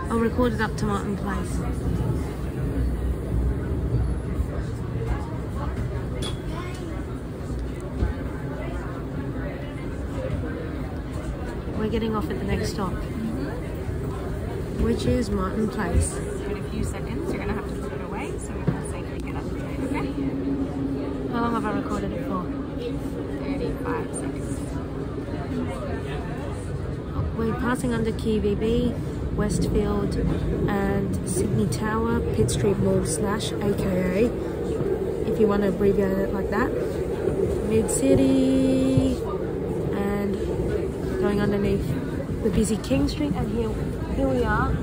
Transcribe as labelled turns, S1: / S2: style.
S1: I'll record it up to Martin Place. We're getting off at the next stop, which is Martin Place.
S2: In a few seconds, you're going to have to put it away so we can safely get up the train, okay?
S1: How long have I recorded it for?
S2: 35 seconds.
S1: We're passing under QBB, Westfield and Sydney Tower, Pitt Street Mall / AKA, if you want to abbreviate it like that, Mid-City, and going underneath the busy King Street, and here we are